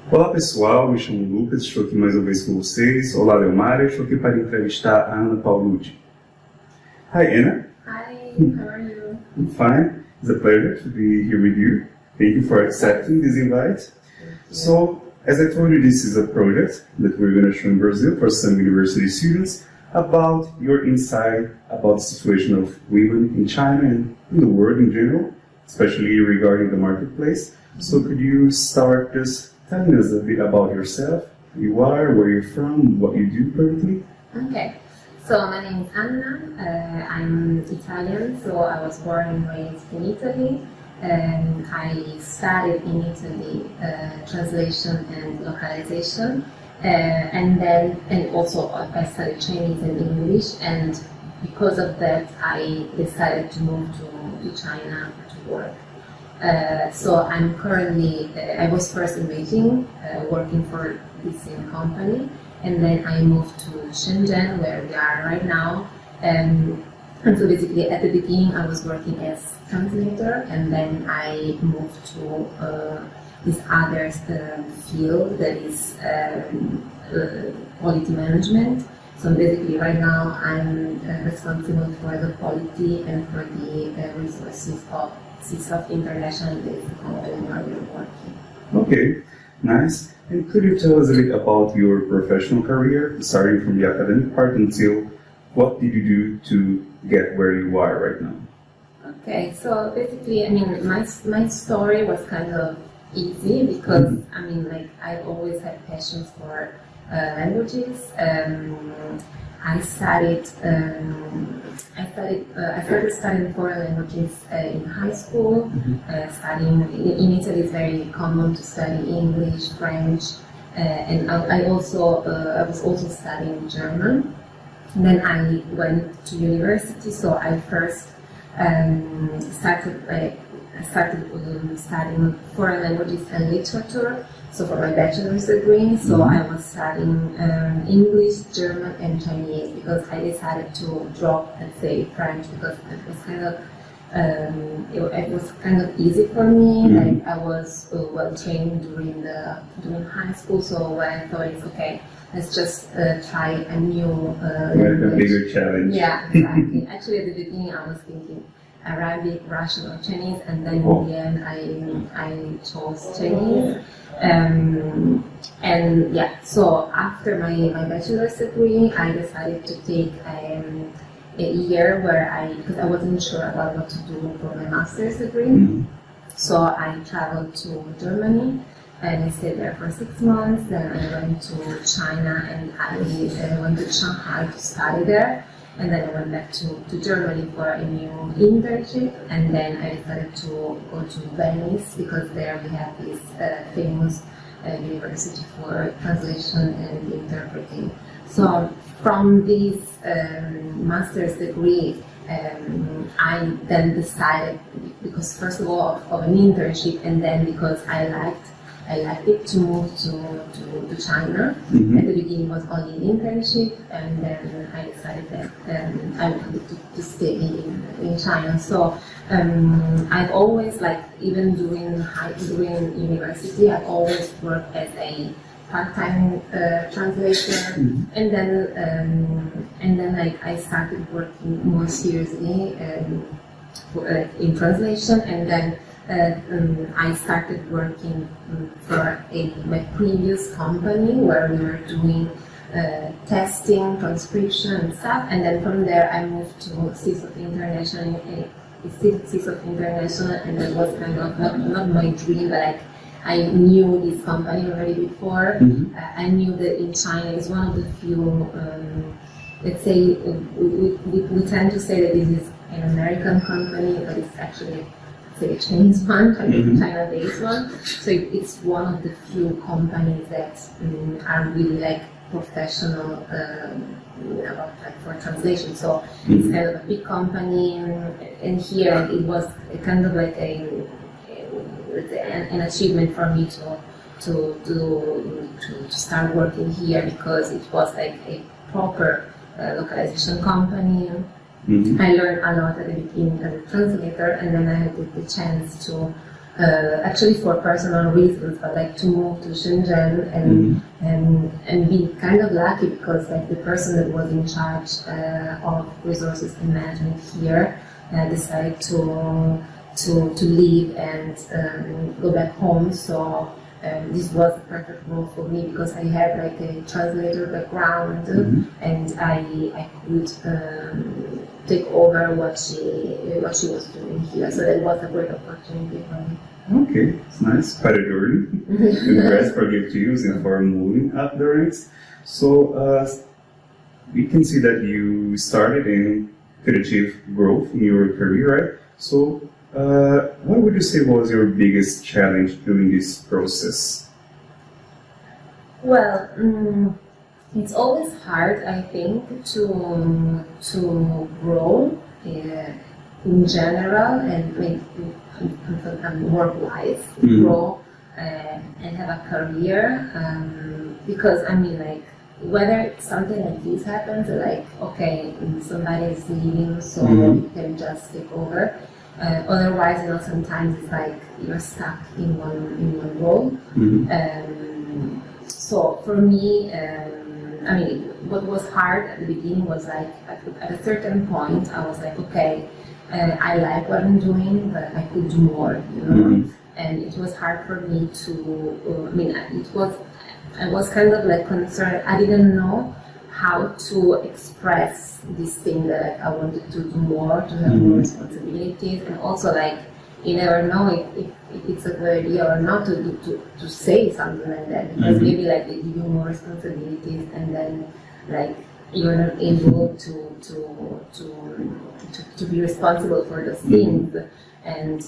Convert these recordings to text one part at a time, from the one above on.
Olá pessoal, me chamo Lucas, estou aqui mais uma vez com vocês. Olá Leomara, estou aqui para entrevistar a Ana Paulucci. Hi Anna. Hi, how are you? I'm fine. It's a pleasure to be here with you. Thank you for accepting this invite. So, as I told you, this is a project that we're going to show in Brazil for some university students about your insight about the situation of women in China and in the world in general, especially regarding the marketplace. So could you start just telling us a bit about yourself, who you are, where you're from, what you do currently? Okay, so my name is Anna. I'm Italian, so I was born and raised in Italy. I studied in Italy translation and localization, and also I studied Chinese and English, and because of that I decided to move to China to work. So I'm currently, I was first in Beijing working for this same company, and then I moved to Shenzhen where we are right now. And so basically at the beginning I was working as translator, and then I moved to this other field that is quality management. So basically right now I'm responsible for the quality and for the resources of international company where we're working. Okay, nice. And could you tell us a bit about your professional career, starting from the academic part until what did you do to get where you are right now? Okay, so basically, I mean, my story was kind of easy because I mean, like I always had passions for languages. I started studying foreign languages in high school. Studying in Italy is very common to study English, French, and I was also studying German. And then I went to university, so I first started studying foreign languages and literature. So for my bachelor's degree, so I was studying English, German, and Chinese because I decided to drop, let's say, French because it was kind of it was kind of easy for me. Like I was well trained during high school, so when I thought it's okay, let's just try a new language. A bigger challenge. Yeah, exactly. Actually, at the beginning, I was thinking Arabic, Russian, or Chinese, and then in the end, I chose Chinese. And yeah, so after my bachelor's degree, I decided to take a year where because I wasn't sure about what to do for my master's degree. So I traveled to Germany and I stayed there for 6 months. Then I went to China and I went to Shanghai to study there. And then I went back to Germany for a new internship, and then I decided to go to Venice because there we have this famous university for translation and interpreting. So from this master's degree, I then decided, because first of all of an internship, and then because I liked it to move to China. At the beginning it was only an internship, and then I decided that I wanted to stay in China. So I've always, like, even during university, I've always worked as a part-time translator, and then like I started working more seriously in translation, and then I started working for my previous company where we were doing testing, transcription, and stuff. And then from there, I moved to CIS of International, and that was kind of not my dream, but like I knew this company already before. I knew that in China is one of the few. Let's say we tend to say that this is an American company, but it's actually a Chinese one, China-based one. So it's one of the few companies that are really like professional for translation. So it's kind of a big company, and here it was kind of like an achievement for me to start working here, because it was like a proper localization company. I learned a lot at the beginning as a translator, and then I had the chance to actually for personal reasons, but like to move to Shenzhen and be kind of lucky because like the person that was in charge of resources and management here decided to leave and go back home. So this was the perfect role for me because I had like a translator background and I could take over what she was doing here. So that was a great opportunity for me. Okay, it's nice. Quite a journey. Congrats for your teams and for moving up the ranks. So we can see that you started and could achieve growth in your career, right? So what would you say was your biggest challenge during this process? Well, it's always hard, I think, to grow in general and maybe work-wise, grow and have a career. Because I mean, like whether something like this happens, like okay, somebody is leaving, so you can just take over. Otherwise, you know, sometimes it's like you're stuck in one role. So for me, I mean, what was hard at the beginning was like at a certain point, I was like, okay, I like what I'm doing, but I could do more, you know. And it was hard for me to. I mean, I was kind of like concerned. I didn't know how to express this thing that like, I wanted to do more, to have more responsibilities, and also like you never know if it's a good idea or not to say something like that because maybe like they give you more responsibilities and then like you're not able to be responsible for those things. And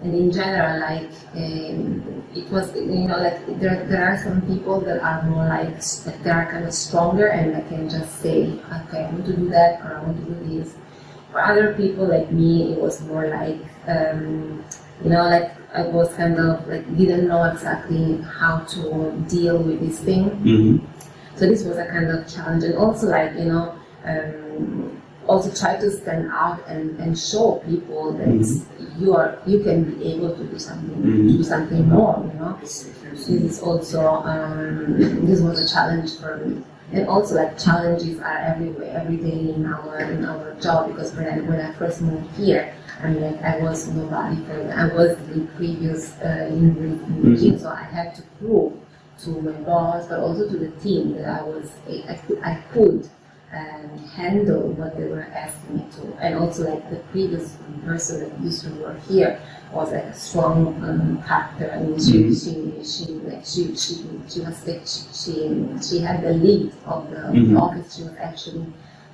in general, like it was, you know, like there are some people that are more like they are kind of stronger and I can just say, okay, I want to do that or I want to do this. For other people like me, it was more like, you know, like I was kind of like didn't know exactly how to deal with this thing. So this was a kind of challenge, and also like you know. Also try to stand out and show people that you can be able to do something more, you know. This is also this was a challenge for me, and also like challenges are everywhere, every day in our job. Because when I first moved here, I mean like I was nobody for them. I was the previous in Beijing, so I had to prove to my boss, but also to the team that I could handle what they were asking me to, and also like the previous person that used to work here was like a strong character. I mean, she had the lead of the office. She was actually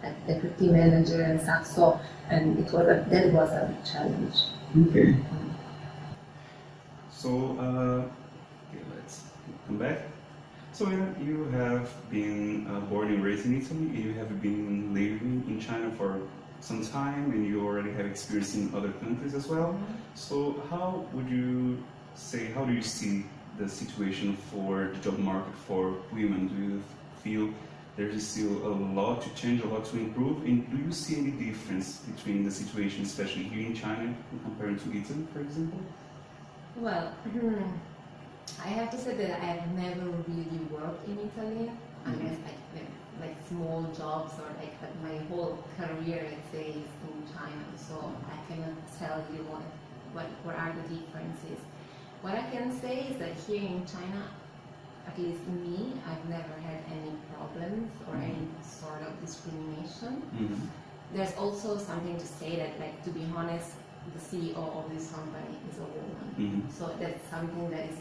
like deputy manager and stuff. So, and that was a big challenge. Okay. So, okay, let's come back. So you have been born and raised in Italy, and you have been living in China for some time, and you already have experience in other countries as well. So how do you see the situation for the job market for women? Do you feel there's still a lot to change, a lot to improve? And do you see any difference between the situation, especially here in China, compared to Italy, for example? Well, I have to say that I have never really worked in Italy, unless like small jobs or like but my whole career, let's say, is in China. So I cannot tell you what are the differences. What I can say is that here in China, at least me, I've never had any problems or any sort of discrimination. There's also something to say that, like, to be honest, the CEO of this company is a woman. So that's something that is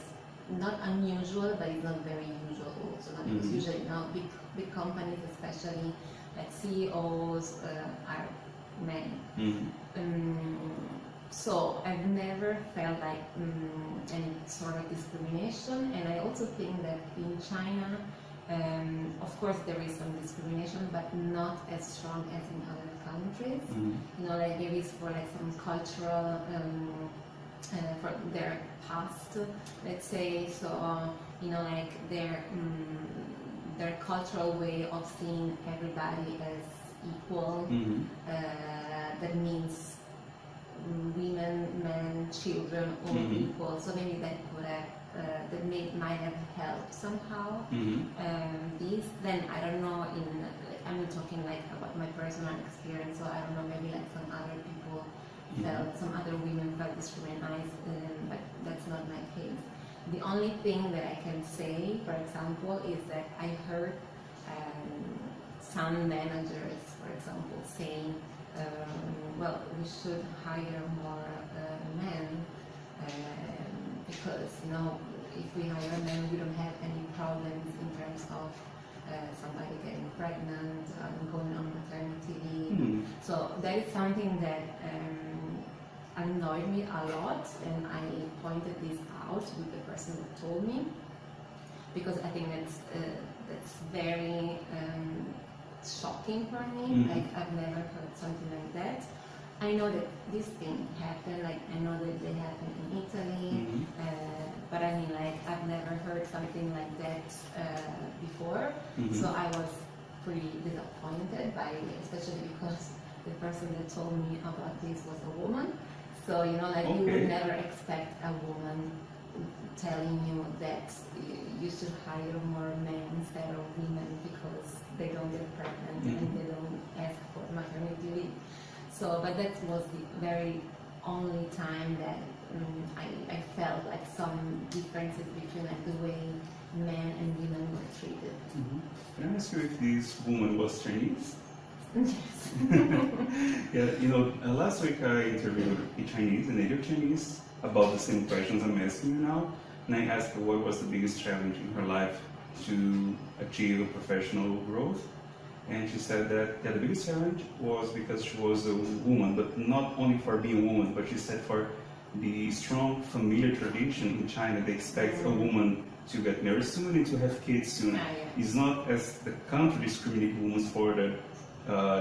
not unusual, but it's not very usual also. Because usually, you know, big companies, especially like CEOs, are men. So I've never felt like any sort of discrimination, and I also think that in China, of course, there is some discrimination, but not as strong as in other countries. You know, like there is for like some cultural. For their past, let's say, so you know, like their cultural way of seeing everybody as equal. That means women, men, children, all people. So maybe that would have might have helped somehow. This then I don't know. I'm talking like about my personal experience. So I don't know. Maybe like some other people felt, some other women felt discriminated, but that's not my case. The only thing that I can say, for example, is that I heard some managers, for example, saying, well, we should hire more men because, if we hire men, we don't have any problems in terms of somebody getting pregnant, going on maternity leave. So that is something that annoyed me a lot, and I pointed this out with the person that told me, because I think that's very shocking for me. Like, I've never heard something like that. I know that this thing happened, like I know that they happen in Italy, but I mean, like, I've never heard something like that before. So I was pretty disappointed by it, especially because the person that told me about this was a woman. So, you would never expect a woman telling you that you should hire more men instead of women because they don't get pregnant and they don't ask for maternity leave. So, but that was the very only time that I felt like some differences between like the way men and women were treated. Can I ask you if this woman was Chinese? Yes. Yeah, last week I interviewed a Chinese, a native Chinese, about the same questions I'm asking you now, and I asked her what was the biggest challenge in her life to achieve professional growth, and she said that the biggest challenge was because she was a woman, but not only for being a woman, but she said for the strong familiar tradition in China. They expect a woman to get married soon and to have kids soon. It's not as the country discriminates women for the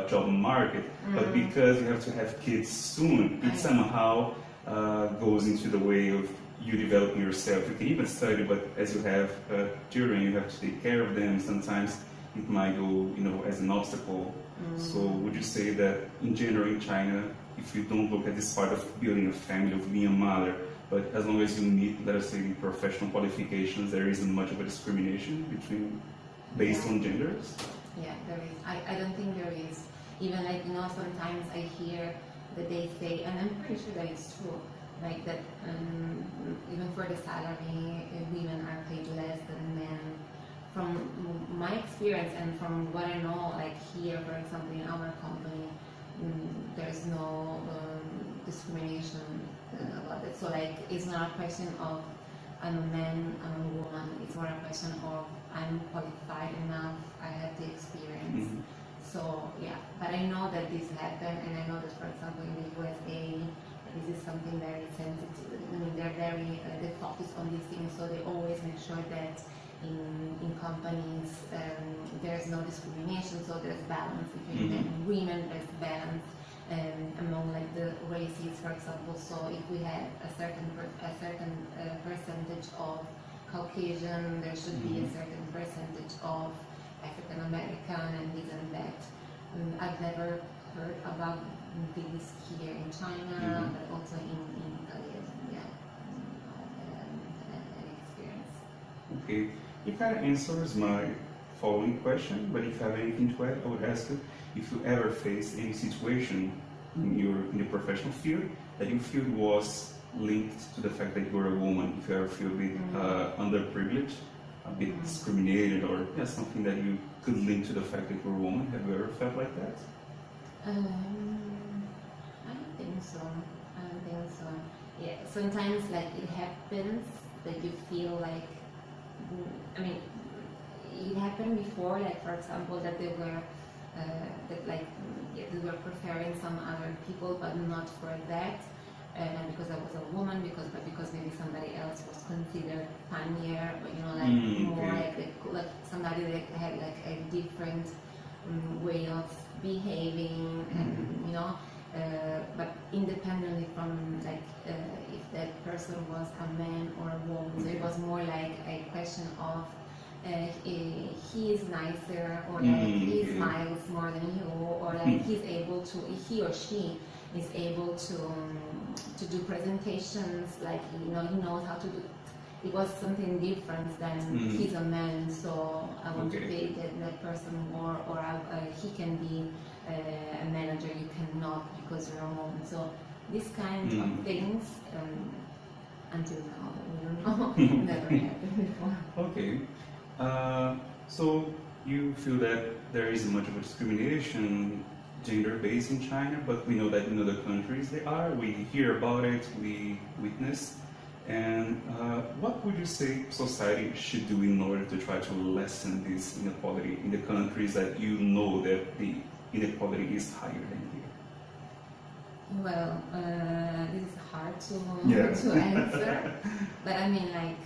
job market, but because you have to have kids soon, it somehow goes into the way of you developing yourself. You can even study, but as you have children, you have to take care of them. Sometimes it might go, as an obstacle. So would you say that in general in China, if you don't look at this part of building a family, of being a mother, but as long as you meet, let us say, the professional qualifications, there isn't much of a discrimination based on genders? Yeah, there is. I don't think there is. Even like, sometimes I hear that they say, and I'm pretty sure that it's true, like that even for the salary, women are paid less than men. From my experience and from what I know, like here, for example, in our company, there's no discrimination about it. So like, it's not a question of I'm a man, I'm a woman. It's more a question of I'm qualified enough, I have the experience. So yeah, but I know that this happened, and I know that, for example, in the USA, this is something very sensitive. I mean, they're very, they focus on these things, so they always make sure that in companies there's no discrimination, so there's balance between men and women, there's balance among like the races, for example. So if we have a certain percentage of Caucasian, there should be a certain percentage of African American and this and that. I've never heard about this here in China, but also in Italy. An experience. Okay, it kind of answers my following question, but if you have anything to add, I would ask you if you ever faced any situation in your professional field that you feel was linked to the fact that you're a woman, if you ever feel a bit underprivileged, a bit discriminated, or something that you could link to the fact that you're a woman. Have you ever felt like that? I don't think so. Yeah, sometimes like it happens that you feel like, it happened before, like for example, that they were they were preferring some other people, but not for that. Not because I was a woman, because maybe somebody else was considered funnier, or more like somebody that had like a different way of behaving, and but independently from like if that person was a man or a woman, so it was more like a question of he is nicer, or like he smiles more than you, or like he or she is able to do presentations, like he knows how to do. It was something different than he's a man, so I want to pay that person more, or he can be a manager, you cannot because you're a woman. So these kind of things, until now, we don't know, never happened before. Okay. So you feel that there isn't much of a discrimination gender-based in China, but we know that in other countries they are. We hear about it, we witness. And what would you say society should do in order to try to lessen this inequality in the countries that you know that the inequality is higher than here? Well, this is hard to answer, but I mean, like,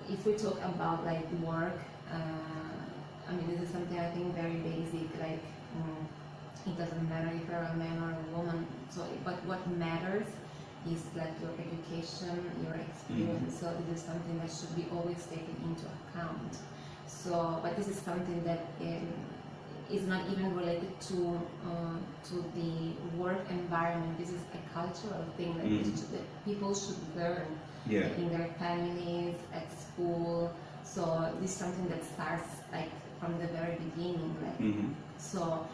if we talk about like work, I mean, this is something I think very basic, like. It doesn't matter if you're a man or a woman. So, but what matters is like your education, your experience. So this is something that should be always taken into account. So, but this is something that is not even related to the work environment. This is a cultural thing that people should learn in their families, at school. So this is something that starts like from the very beginning. Like, so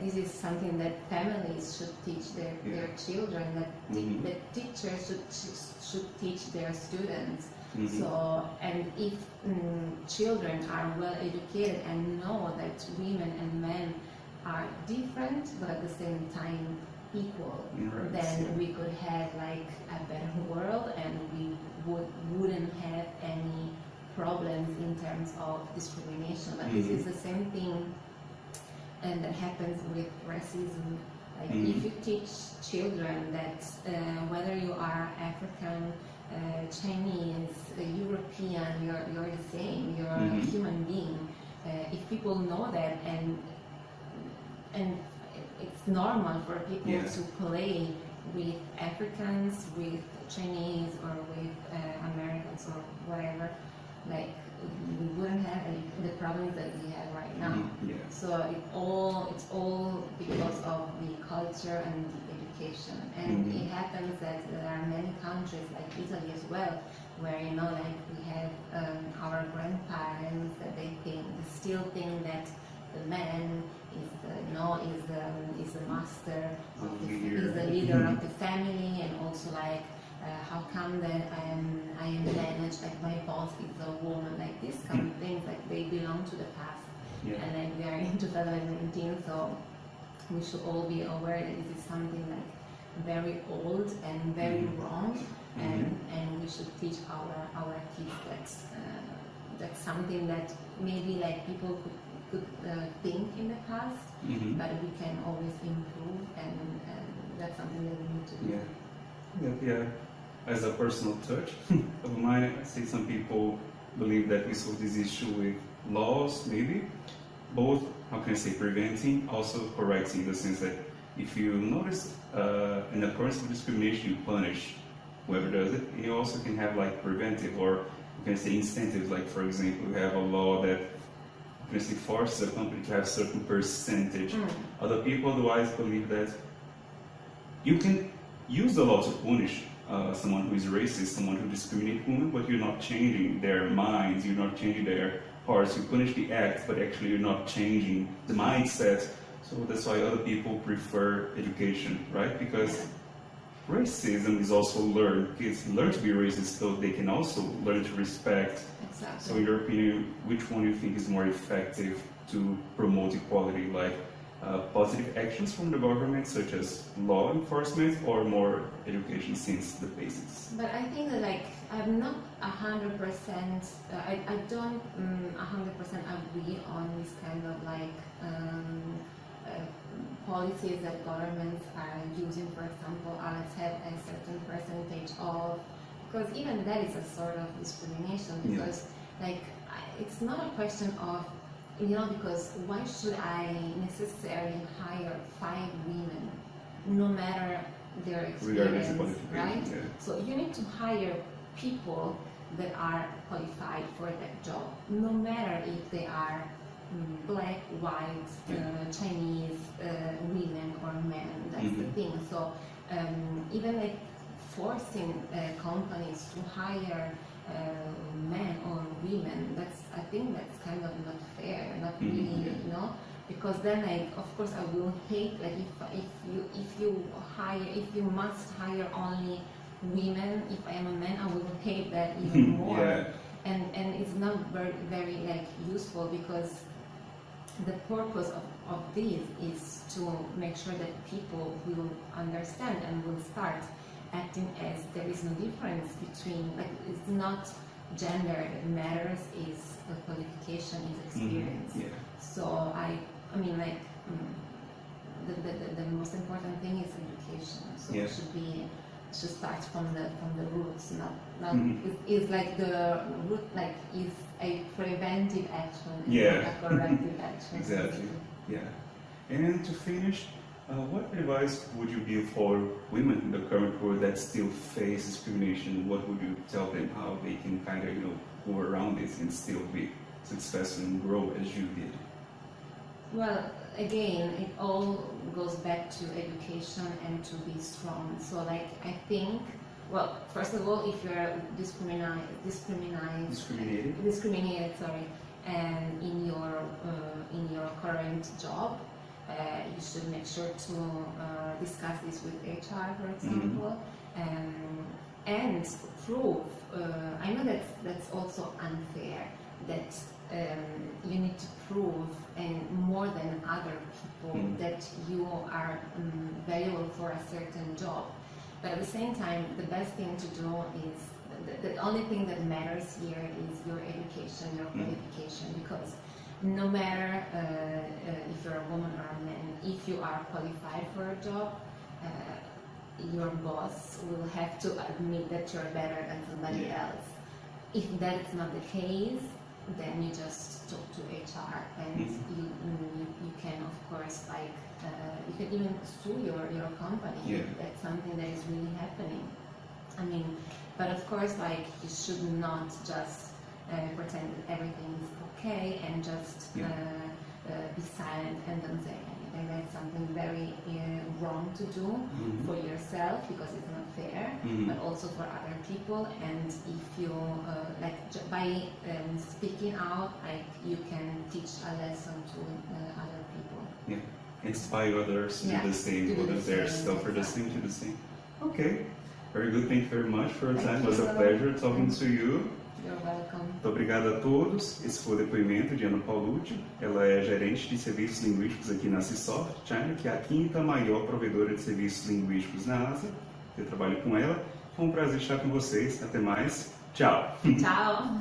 this is something that families should teach their children, that teachers should teach their students. So, and if children are well educated and know that women and men are different but at the same time equal, then we could have like a better world, and we wouldn't have any problems in terms of discrimination. But this is the same thing, and that happens with racism. Like if you teach children that whether you are African, Chinese, European, you're the same, you're a human being. If people know that, and it's normal for people to play with Africans, with Chinese, or with Americans, or whatever, like we wouldn't have the problems that we have right now. So it's all because of the culture and the education. And it happens that there are many countries like Italy as well, where like we have our grandparents that they still think that the man is the master, is the leader of the family, and also like how come that I am managed, like my boss is a woman, like this kind of things, like they belong to the past. And like we are in 2019, so we should all be aware that this is something like very old and very wrong, and we should teach our kids that that's something that maybe like people could think in the past, but we can always improve, and that's something that we need to do. As a personal touch of mine, I see some people believe that we solve this issue with laws, maybe both, how can I say, preventing, also correcting, in the sense that if you notice an occurrence of discrimination, you punish whoever does it. And you also can have like preventive, or you can say incentives, like for example, you have a law that forces a company to have a certain percentage. Other people otherwise believe that you can use the law to punish someone who is racist, someone who discriminates women, but you're not changing their minds, you're not changing their hearts. You punish the act, but actually you're not changing the mindset. So that's why other people prefer education, right? Because racism is also learned. Kids learn to be racist, so they can also learn to respect. Exactly. So in your opinion, which one do you think is more effective to promote equality? Like positive actions from the government, such as law enforcement, or more education since the basics? But I think that like I'm not 100%. I don't 100% agree on this kind of like policies that governments are using. For example, let's have a certain percentage of, because even that is a sort of discrimination. Because like it's not a question of, because why should I necessarily hire 5 women, no matter their experience, right? So you need to hire people that are qualified for that job, no matter if they are black, white, Chinese, women or men. That's the thing. So even like forcing companies to hire men or women, I think that's kind of not fair, not really, you know, because then of course I will hate, like if you must hire only women, if I am a man, I will hate that even more. And it's not very like useful, because the purpose of this is to make sure that people will understand and will start acting as there is no difference between, like, it's not gender that matters, is the qualification, is experience. So I mean, like, the most important thing is education. So it should start from the roots, not it's like the root, like, is a preventive action, not a corrective action. Exactly. And to finish, what advice would you give for women in the current world that still face discrimination? What would you tell them, how they can kind of, go around this and still be successful and grow as you did? Well, again, it all goes back to education and to be strong. So, like, I think, well, first of all, if you're discriminated, and in your current job, you should make sure to discuss this with HR, for example, and prove. I know that's also unfair, that you need to prove, and more than other people, that you are valuable for a certain job. But at the same time, the best thing to do is, the only thing that matters here is your education, your qualification, because no matter if you're a woman or a man, if you are qualified for a job, your boss will have to admit that you're better than somebody else. If that's not the case, then you just talk to HR, and you can, of course, like, you can even sue your company if that's something that is really happening. I mean, but of course, like, you should not just pretend that everything is okay and just be silent and don't say anything. That's something very wrong to do for yourself, because it's not fair, but also for other people. And if you by speaking out, like, you can teach a lesson to other people. Inspire others to do the same, whether they're for the same, to the same. Okay, very good. Thank you very much for your time. It was a pleasure talking to you. You're welcome. Muito obrigado a todos. Esse foi o depoimento de Ana Paulucci. Ela é gerente de serviços linguísticos aqui na Cisoft China, que é a quinta maior provedora de serviços linguísticos na Ásia. Eu trabalho com ela. Foi um prazer estar com vocês. Até mais. Tchau. Tchau.